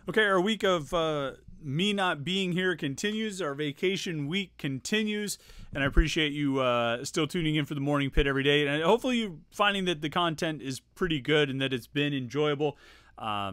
Okay, our week of me not being here continues. Our vacation week continues, and I appreciate you still tuning in for the Morning Pit every day. And hopefully, you're finding that the content is pretty good and that it's been enjoyable.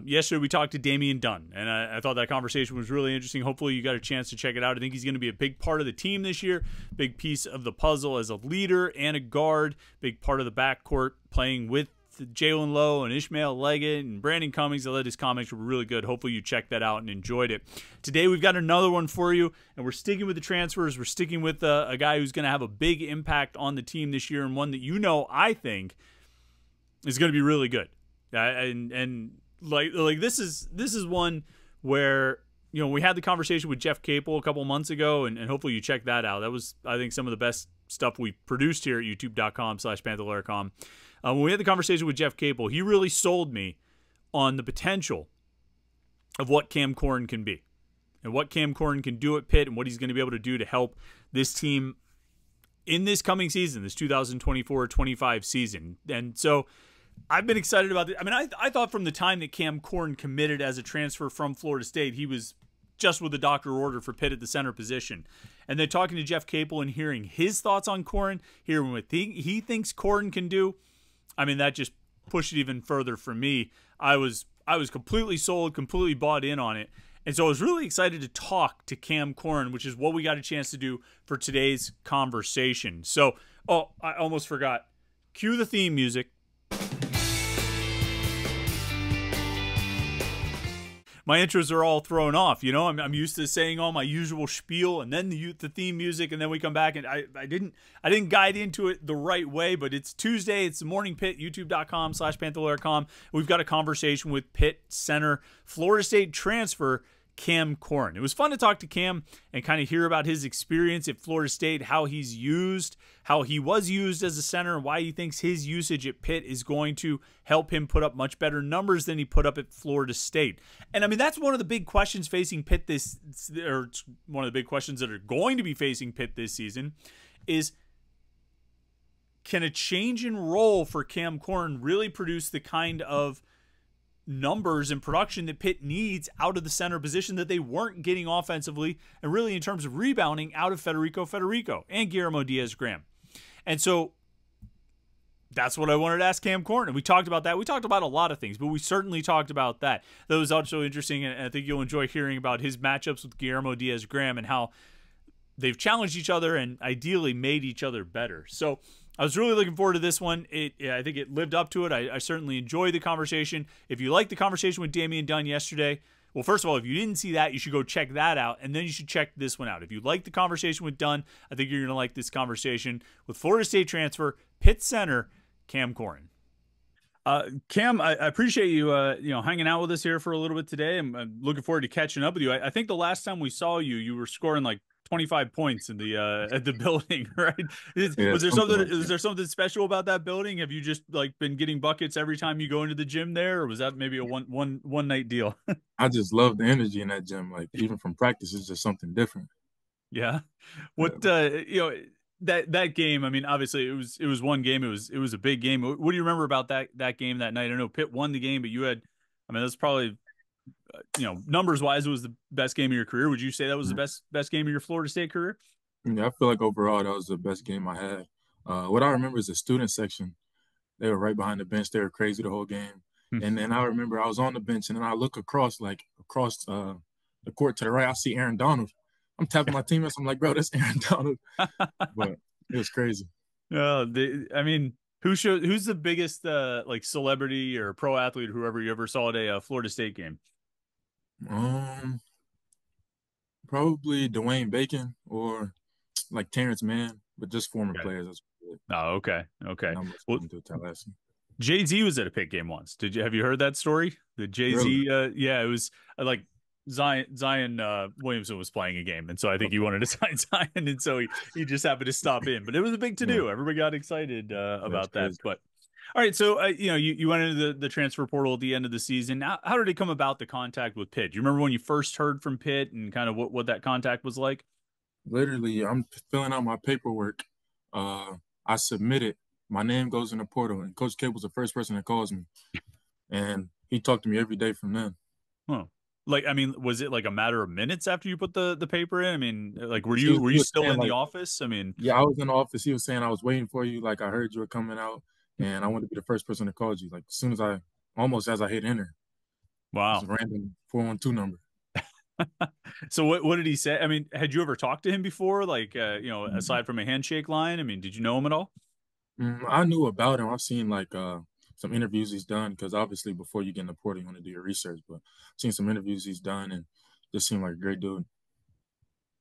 Yesterday, we talked to Damian Dunn, and I thought that conversation was really interesting. Hopefully, you got a chance to check it out. I think he's going to be a big part of the team this year, big piece of the puzzle as a leader and a guard, big part of the backcourt, playing with Jaylen Low and Ishmael Leggett and Brandon Cummings. I thought his comics were really good. Hopefully you checked that out and enjoyed it. Today we've got another one for you, and we're sticking with the transfers. We're sticking with a guy who's going to have a big impact on the team this year, and one that I think is going to be really good. And this is one where we had the conversation with Jeff Capel a couple months ago, and hopefully you checked that out. That was, I think, some of the best stuff we produced here at youtube.com/Panther-Lair.com. When we had the conversation with Jeff Capel, he really sold me on the potential of what Cam Corhen can be and what Cam Corhen can do at Pitt and what he's going to be able to do to help this team in this coming season, this 2024-25 season. And so I've been excited about it. I mean, I thought from the time that Cam Corhen committed as a transfer from Florida State, he was just with the doctor order for Pitt at the center position. And then talking to Jeff Capel and hearing his thoughts on Corhen, hearing what he thinks Corhen can do, I mean, that just pushed it even further for me. I was completely sold, completely bought in on it. And so I was really excited to talk to Cam Corhen, which is what we got a chance to do for today's conversation. So, I almost forgot. Cue the theme music. My intros are all thrown off, I'm used to saying all my usual spiel and then the theme music, and then we come back, and I didn't guide into it the right way. But it's Tuesday, it's the Morning Pit, youtube.com/Panther-Lair.com. We've got a conversation with Pitt center, Florida State transfer Cam Corhen. It was fun to talk to Cam and kind of hear about his experience at Florida State, how he was used as a center, and why he thinks his usage at Pitt is going to help him put up much better numbers than he put up at Florida State. And I mean, that's one of the big questions facing Pitt one of the big questions that are going to be facing Pitt this season is, can a change in role for Cam Corhen really produce the kind of numbers and production that Pitt needs out of the center position that they weren't getting offensively, and really in terms of rebounding out of Federico and Guillermo Diaz-Graham. And so that's what I wanted to ask Cam Corhen. And we talked about that. We talked about a lot of things, but we certainly talked about that. That was also interesting, and I think you'll enjoy hearing about his matchups with Guillermo Diaz-Graham and how they've challenged each other and ideally made each other better. So I was really looking forward to this one. I think it lived up to it. I certainly enjoyed the conversation. If you liked the conversation with Damian Dunn yesterday, well, first of all, if you didn't see that, you should go check that out, and then you should check this one out. If you liked the conversation with Dunn, I think you're going to like this conversation with Florida State transfer, Pitt center, Cam Corhen. Cam, I appreciate you hanging out with us here for a little bit today. I'm looking forward to catching up with you. I think the last time we saw you, you were scoring like 25 points in the at the building, right? Was there something special about that building? Have you just been getting buckets every time you go into the gym there, or was that maybe a one night deal? I just love the energy in that gym. Like, even from practice, it's just something different. Yeah. What that game, I mean, obviously it was one game. It was a big game. What do you remember about that game that night? I know Pitt won the game, but that's probably numbers wise, it was the best game of your career. Would you say that was the best game of your Florida State career? Yeah, I feel like overall that was the best game I had. What I remember is the student section. They were right behind the bench. They were crazy the whole game. And then I remember I was on the bench, and then I look across the court to the right. I see Aaron Donald. I'm tapping my teammates. I'm like, bro, that's Aaron Donald. But it was crazy. Who's the biggest celebrity or pro athlete or whoever you ever saw at a Florida State game? Probably Dwayne Bacon or like Terrence Mann, but just former players. That's Oh, okay. Well, Jay-Z was at a Pitt game once. Have you heard that story? The Jay-Z, really? It was like Zion Williamson was playing a game, and so I think he wanted to sign Zion, and so he just happened to stop in. But it was a big to-do. Yeah. Everybody got excited about that. But all right, so you went into the transfer portal at the end of the season. How did it come about, the contact with Pitt? Do you remember when you first heard from Pitt and kind of what that contact was like? Literally, I'm filling out my paperwork. I submit it. My name goes in the portal, and Coach Cable's the first person that calls me, and he talked to me every day from then. Huh. Like, I mean, was it like a matter of minutes after you put the paper in? I mean, like, were He you was, were he you was still saying in the like, office? I mean, yeah, I was in the office. He was saying I was waiting for you. Like I heard you were coming out, and I wanted to be the first person to call you. Like as soon as almost as I hit enter, it's wow. a random 412 number. So what did he say? I mean, had you ever talked to him before? Like, aside from a handshake line, I mean, did you know him at all? I knew about him. I've seen like some interviews he's done because obviously before you get in the portal, you want to do your research. But I've seen some interviews he's done and just seemed like a great dude.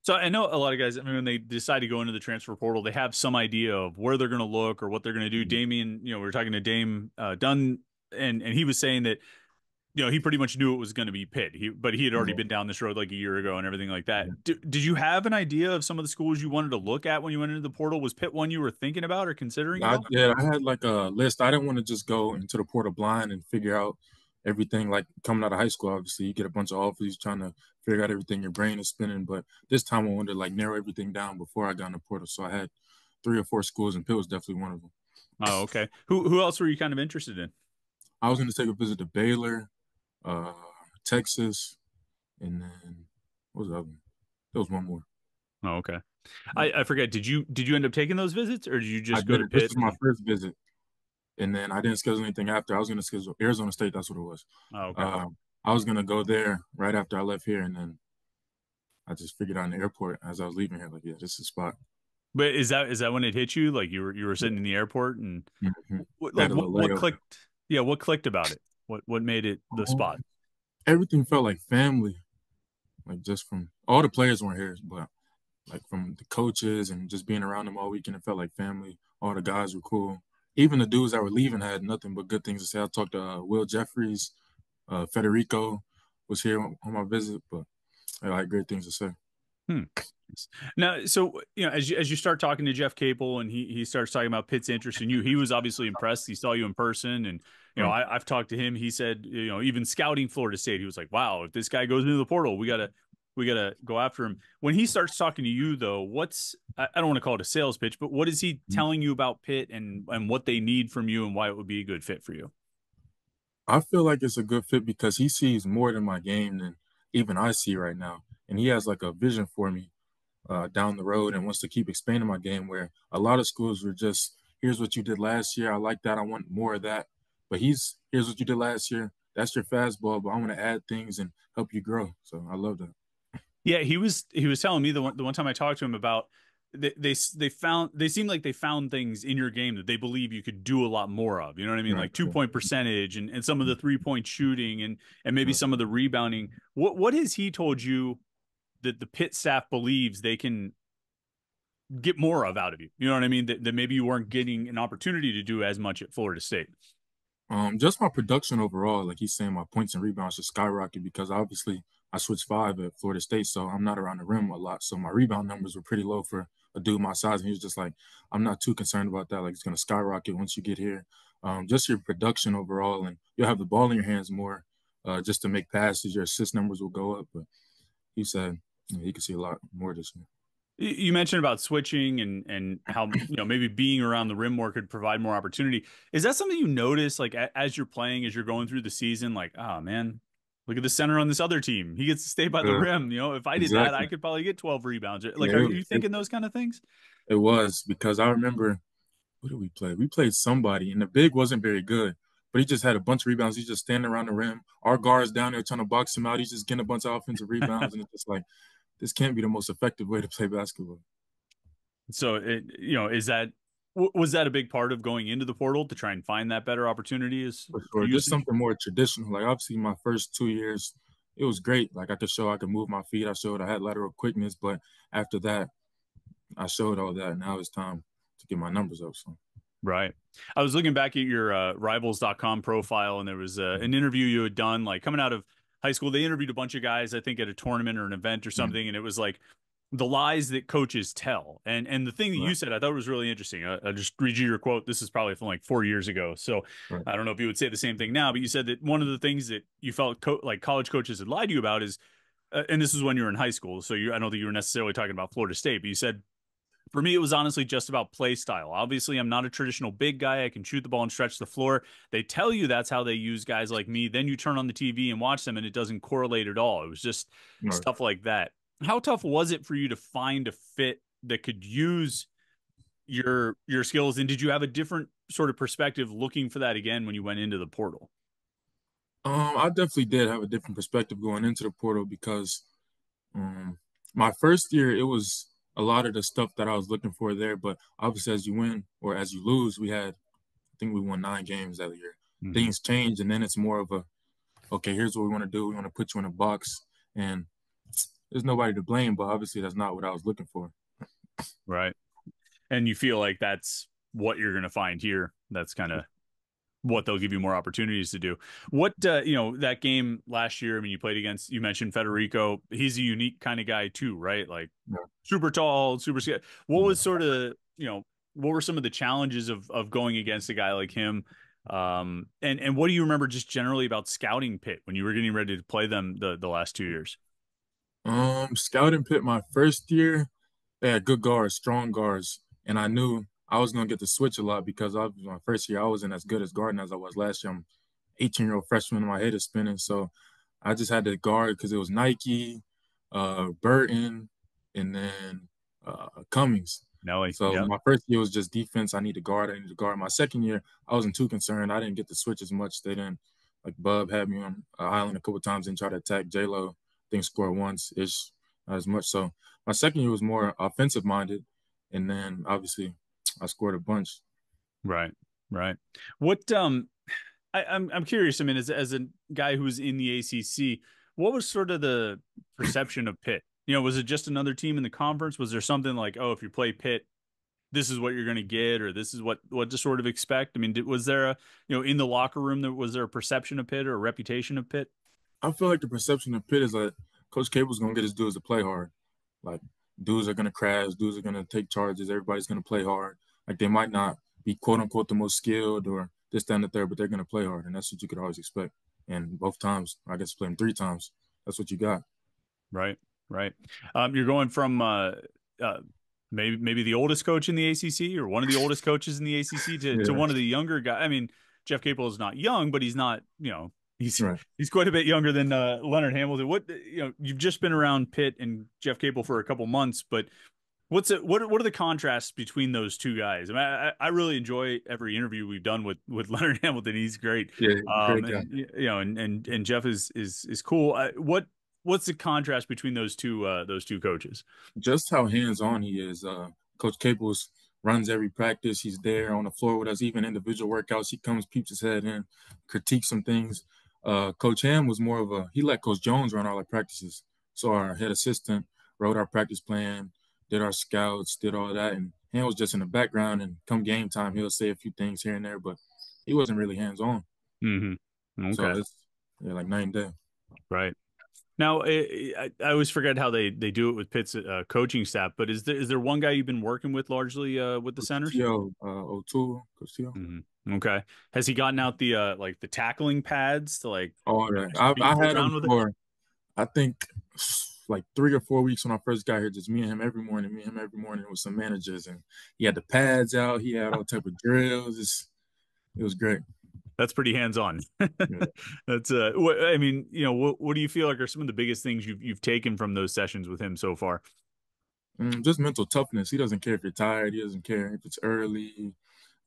So I know a lot of guys, I mean, when they decide to go into the transfer portal, they have some idea of where they're going to look or what they're going to do. Mhm. Damien, we were talking to Dame Dunn, and he was saying that he pretty much knew it was going to be Pitt. But he had already Yeah. been down this road like a year ago and everything like that. Yeah. Did you have an idea of some of the schools you wanted to look at when you went into the portal? Was Pitt one you were thinking about or considering at I all? did. I had like a list. I didn't want to just go into the portal blind and figure out everything. Like coming out of high school, obviously you get a bunch of offers, trying to figure out everything. Your brain is spinning. But this time I wanted to like narrow everything down before I got in the portal. So I had 3 or 4 schools, and Pitt was definitely one of them. Oh, okay. Who else were you kind of interested in? I was going to take a visit to Baylor, uh, Texas, and then what was the other one? There was one more. Oh, okay. I forget. Did you end up taking those visits or did you I just go did to it. This Pitt was my and first visit, and then I didn't schedule anything after. I was going to schedule Arizona State. That's what it was. oh, okay. I was going to go there right after I left here, and then I just figured out in the airport as I was leaving here, like, yeah, this is the spot. But is that when it hit you? Like you were sitting in the airport and Hmm. like Had a what little what layover. clicked? Yeah, what clicked about it? What made it the Um, spot? Everything felt like family, like just from all the players weren't here, but like from the coaches and just being around them all weekend, it felt like family. All the guys were cool. Even the dudes that were leaving had nothing but good things to say. I talked to Will Jeffries, Federico was here on my visit, but I had great things to say. Hmm. Now, so as you start talking to Jeff Capel and he starts talking about Pitt's interest in you, he was obviously impressed. He saw you in person, and Right. I've talked to him. He said, even scouting Florida State, he was like, "Wow, if this guy goes into the portal, we gotta go after him." When he starts talking to you, though, I don't want to call it a sales pitch, but what is he telling you about Pitt and what they need from you and why it would be a good fit for you? I feel like it's a good fit because he sees more than my game than even I see right now. And he has like a vision for me down the road and wants to keep expanding my game where a lot of schools were just, here's what you did last year. I like that. I want more of that. But here's what you did last year. That's your fastball, but I want to add things and help you grow. So I love that. Yeah, he was telling me the one time I talked to him about they seemed like they found things in your game that they believe you could do a lot more of. You know what I mean? Right. Like 2 point percentage and some of the 3 point shooting and maybe Right. some of the rebounding. What has he told you that the Pitt staff believes they can get more of out of you? You know what I mean? That maybe you weren't getting an opportunity to do as much at Florida State. Just my production overall, like he's saying, my points and rebounds should skyrocket because obviously I switched 5 at Florida State, so I'm not around the rim a lot. So my rebound numbers were pretty low for a dude my size, and he was just like, I'm not too concerned about that. Like it's gonna skyrocket once you get here. Just your production overall, and you'll have the ball in your hands more, just to make passes. Your assist numbers will go up. But he said he could see a lot more this year. You mentioned about switching and how maybe being around the rim more could provide more opportunity. Is that something you notice like as you're playing, as you're going through the season? Like, oh man, look at the center on this other team. He gets to stay by the Uh, rim. If I did that, I exactly. could probably get 12 rebounds. Like, Yeah, are you thinking those kind of things? it was because I remember who did we play? We played somebody, and the big wasn't very good, but he just had a bunch of rebounds. He's just standing around the rim. Our guard's down there trying to box him out. He's just getting a bunch of offensive rebounds, and it's just like this can't be the most effective way to play basketball. So is that was that a big part of going into the portal to try and find that better opportunity is For for sure, just usage? something more traditional. Like obviously, my first 2 years, it was great. Like I could show I could move my feet. I showed I had lateral quickness, but after that, I showed all that. Now it's time to get my numbers up. So. Right. I was looking back at your rivals.com profile, and there was an interview you had done like coming out of high school. They interviewed a bunch of guys, I think, at a tournament or an event or Yeah, something, and it was like the lies that coaches tell. And the thing that you right, said I thought was really interesting. I'll just read you your quote. This is probably from like 4 years ago. So right. I don't know if you would say the same thing now, but you said that one of the things that you felt like college coaches had lied to you about is, and this is when you were in high school. So I don't think you were necessarily talking about Florida State, but you said For me, it was honestly just about play style. Obviously, I'm not a traditional big guy. I can shoot the ball and stretch the floor. They tell you that's how they use guys like me. Then you turn on the TV and watch them, and it doesn't correlate at all. It was just Right. stuff like that. How tough was it for you to find a fit that could use your skills? And did you have a different sort of perspective looking for that again when you went into the portal? I definitely did have a different perspective going into the portal because um, my first year it was a lot of the stuff that I was looking for there. But obviously, as you win or as you lose, I think we won 9 games that year. Mm-hmm. Things change, and then it's more of a okay. Here's what we want to do. We want to put you in a box, and there's nobody to blame. But obviously, that's not what I was looking for. Right. And you feel like that's what you're going to find here. That's kind of what they'll give you more opportunities to do. What, that game last year, I mean, you played against, you mentioned Federico. He's a unique kind of guy too, right? Like Yeah. super tall, super scared. What was sort of, what were some of the challenges of going against a guy like him? And what do you remember just generally about scouting Pitt when you were getting ready to play them the last 2 years? Scouting Pitt my first year, they had good guards, strong guards, and I knew I was gonna get to switch a lot because I was my first year. I wasn't as good as guarding as I was last year. I'm 18-year-old freshman, and my head is spinning, so I just had to guard because it was Nike, Burton, and then Cummings. Nelly, So yeah, my first year was just defense. I need to guard. I need to guard. My second year, I wasn't too concerned. I didn't get to switch as much. They didn't like Bub had me on island a couple of times and try to attack Jaylen Low. I think score once ish, not as much. So my second year was more offensive minded, and then obviously I scored a bunch. right, right. What I'm curious. I mean, as a guy who's in the ACC, what was sort of the perception of Pitt? Was it just another team in the conference? Was there something like, oh, if you play Pitt, this is what you're going to get, or this is what to sort of expect? I mean, was there in the locker room, was there a perception of Pitt or a reputation of Pitt? I feel like the perception of Pitt is that Coach Cable's gonna get his dudes to play hard. Like dudes are gonna crash, dudes are gonna take charges, everybody's gonna play hard. Like they might not be quote unquote the most skilled or this, that, and the third, but they're gonna play hard, and that's what you could always expect. And both times, I guess play them 3 times. That's what you got. Right, right. You're going from uh, maybe the oldest coach in the ACC or one of the oldest coaches in the ACC to Yeah, one of the younger guys. I mean, Jeff Capel is not young, but he's not, he's right. he's quite a bit younger than Leonard Hamilton. What you've just been around Pitt and Jeff Capel for a couple months, but what are the contrasts between those two guys? I mean, I really enjoy every interview we've done with Leonard Hamilton. He's great. Yeah, great guy. And and Jeff is cool. What's the contrast between those two coaches? Just how hands-on he is. Coach Caples runs every practice. He's there on the floor with us, even individual workouts. He comes, peeps his head in, critiques some things. Coach Ham was more of he let Coach Jones run all our practices. So our head assistant wrote our practice plan, did our scouts, did all that. And Ham was just in the background. And come game time, he'll say a few things here and there, but he wasn't really hands-on. Mm-hmm. So Okay. it's like night and day. Right. Now, I always forget how they do it with Pitt's coaching staff, but is there one guy you've been working with largely with the centers? Tio, O'Toole, Coach Tio. Mm-hmm. Okay. Has he gotten out the like the tackling pads to like All right. push people I had him around with it? for I think like 3 or 4 weeks when I first got here, just me and him every morning, with some managers, and he had the pads out, he had all type of drills. It was great. That's pretty hands-on. Yeah. That's I mean, what do you feel like are some of the biggest things you've taken from those sessions with him so far? Just mental toughness. He doesn't care if you're tired. He doesn't care if it's early,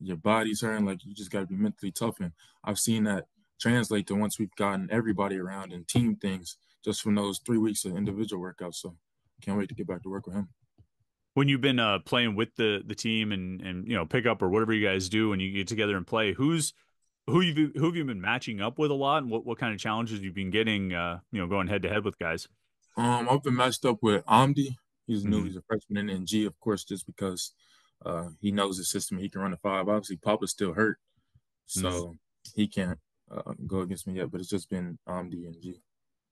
your body's hurting. Like you just got to be mentally tough. And I've seen that translate to once we've gotten everybody around and team things just from those 3 weeks of individual workouts. So can't wait to get back to work with him. When you've been playing with the team and pick up or whatever you guys do when you get together and play, who have you been matching up with a lot, and what kind of challenges you've been getting going head to head with guys? I've been matched up with Amdi. He's new. Mm-hmm. He's a freshman, and then G, of course, just because he knows the system. He can run the 5. Obviously, Papa's still hurt, so he can't go against me yet. But it's just been Amdi and G.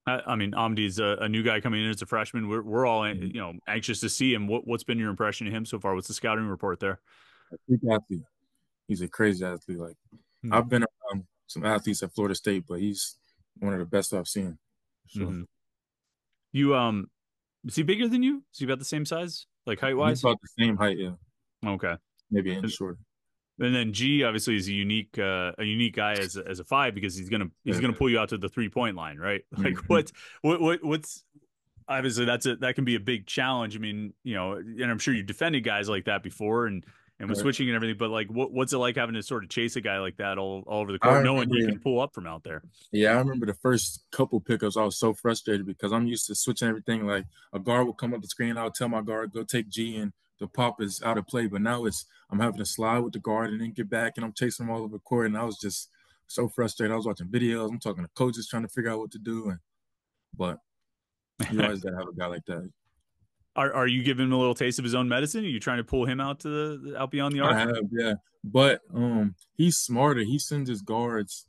I mean, Amdi's a new guy coming in as a freshman. We're all anxious to see him. What's been your impression of him so far? What's the scouting report there? A freak athlete. He's a crazy athlete. Like Hmm. I've been around some athletes at Florida State, but he's one of the best I've seen. Sure. Mm-hmm. You is he bigger than you? Is he about the same size? like height He's wise? about the same height, yeah, Okay. maybe an inch shorter. And then G obviously is a unique guy as a five because he's Yeah. gonna pull you out to the 3-point line, right? Like Hmm. what's obviously that can be a big challenge. I mean, you know, and I'm sure you defended guys like that before and with switching and everything, but like what's it like having to sort of chase a guy like that all over the I court, knowing he remember, can pull up from out there? yeah, I remember the first couple pickups. I was so frustrated because I'm used to switching everything. Like a guard will come up the screen, I'll tell my guard go take G, and the pop is out of play. But now I'm having to slide with the guard and then get back, and I'm chasing him all over the court, and I was just so frustrated. I was watching videos, I'm talking to coaches trying to figure out what to do, but you always gotta have a guy like that. Are you giving him a little taste of his own medicine? Are you trying to pull him out to out beyond the I arc? have, yeah, but he's smarter. He sends his guards,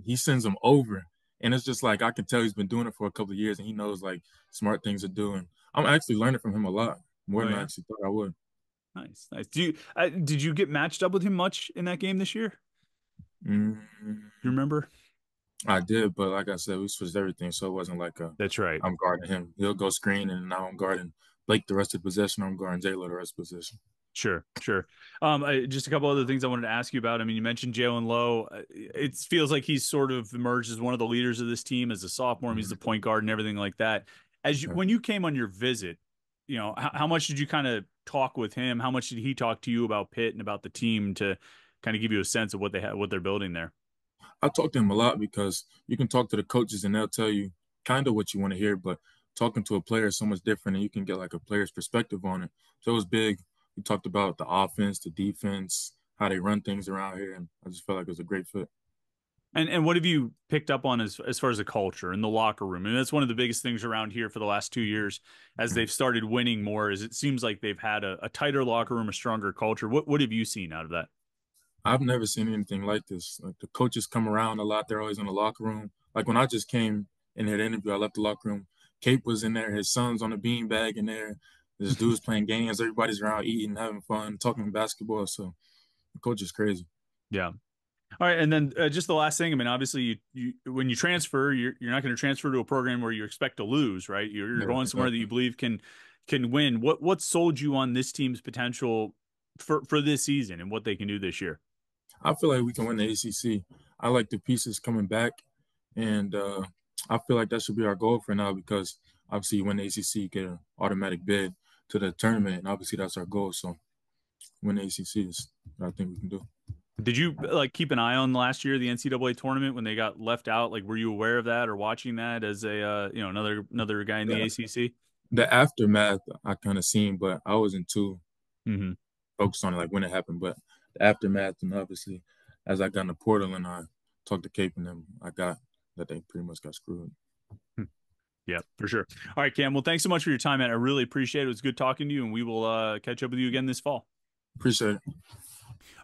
he sends them over, and it's just like I can tell he's been doing it for a couple of years, and he knows like smart things to do. And I'm actually learning from him a lot more Oh than I yeah, actually thought I would. nice, nice. Did you get matched up with him much in that game this year? Mm, You remember? I did, but like I said, we switched everything, so it wasn't like That's right. I'm guarding him. He'll go screen, and now I'm guarding Blake the rest of the possession. I'm guarding Jaylen Low the rest of the possession. Sure, sure. Just a couple other things I wanted to ask you about. I mean, you mentioned Jaylen Low. It feels like he's sort of emerged as one of the leaders of this team as a sophomore. He's the point guard and everything like that. Yeah. When you came on your visit, you know, how much did you kind of talk with him? How much did he talk to you about Pitt and about the team to kind of give you a sense of what they have, what they're building there? I talk to him a lot because you can talk to the coaches and they'll tell you kind of what you want to hear, but talking to a player is so much different and you can get like a player's perspective on it. So it was big. We talked about the offense, the defense, how they run things around here, and I just felt like it was a great fit. And what have you picked up on as far as the culture in the locker room? And that's one of the biggest things around here for the last 2 years as they've started winning more. Is it seems like they've had a tighter locker room, a stronger culture. What have you seen out of that? I've never seen anything like this. Like the coaches come around a lot. They're always in the locker room. Like when I just came in here to interview, I left the locker room. Cape was in there. His son's on the beanbag in there. This dude's playing games. Everybody's around eating, having fun, talking basketball. So the coach is crazy. Yeah. All right, and then just the last thing. I mean, obviously, you when you transfer, you're not going to transfer to a program where you expect to lose, right? You're Yeah, going somewhere that you exactly. believe can win. What sold you on this team's potential for this season and what they can do this year? I feel like we can win the ACC. I like the pieces coming back, and I feel like that should be our goal for now because obviously you win the ACC, you get an automatic bid to the tournament, and obviously that's our goal. So win the ACC is what I think we can do. Did you like keep an eye on last year the NCAA tournament when they got left out? Like, were you aware of that or watching that as a another guy in the Yeah. ACC? The aftermath I kind of seen, but I wasn't too Mm-hmm. focused on it like when it happened. But the aftermath, and obviously as I got in the portal and I talked to Cape and them, I got that they pretty much got screwed. Yeah, for sure. All right, Cam. Well, thanks so much for your time, man. I really appreciate it. It was good talking to you, and we will catch up with you again this fall. Appreciate it.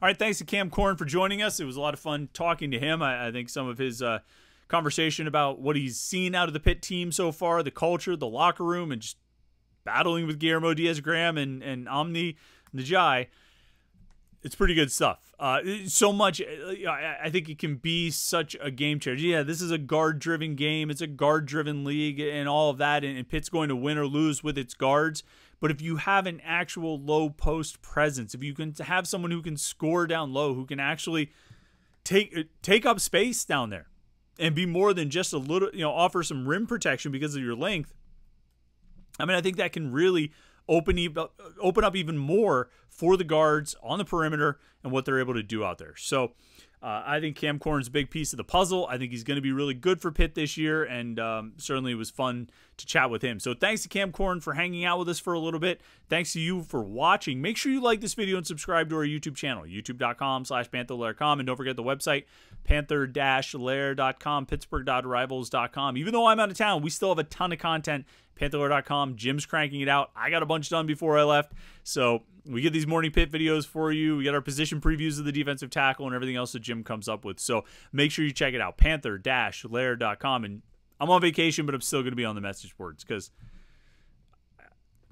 All right, thanks to Cam Corhen for joining us. It was a lot of fun talking to him. I think some of his conversation about what he's seen out of the Pitt team so far, the culture, the locker room, and just battling with Guillermo Diaz-Graham and Omni Najai. It's pretty good stuff. So much, I think it can be such a game changer. Yeah, this is a guard-driven game. It's a guard-driven league and all of that, and Pitt's going to win or lose with its guards. But if you have an actual low post presence, if you can have someone who can score down low, who can actually take up space down there and be more than just a little, offer some rim protection because of your length, I mean, I think that can really open up even more for the guards on the perimeter and what they're able to do out there. So I think Cam Corhen's a big piece of the puzzle. I think he's going to be really good for Pitt this year, and certainly it was fun to chat with him. So thanks to Cam Corhen for hanging out with us for a little bit. Thanks to you for watching. Make sure you like this video and subscribe to our YouTube channel, youtube.com/Panther-Lair.com, and don't forget the website, Panther-Lair.com, Pittsburgh.rivals.com. Even though I'm out of town, we still have a ton of content. Panther-Lair.com. Jim's cranking it out. I got a bunch done before I left. So we get these Morning Pitt videos for you. We got our position previews of the defensive tackle and everything else that Jim comes up with. So make sure you check it out. Panther-Lair.com. And I'm on vacation, but I'm still going to be on the message boards because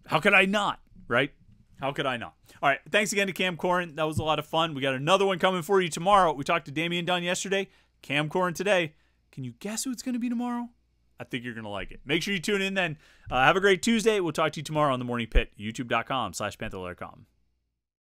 how could I not, right? How could I not? All right. Thanks again to Cam Corhen. That was a lot of fun. We got another one coming for you tomorrow. We talked to Damian Dunn yesterday. Cam Corhen today. Can you guess who it's going to be tomorrow? I think you're going to like it. Make sure you tune in then. Have a great Tuesday. We'll talk to you tomorrow on the Morning Pit, youtube.com/Panther-Lair.com.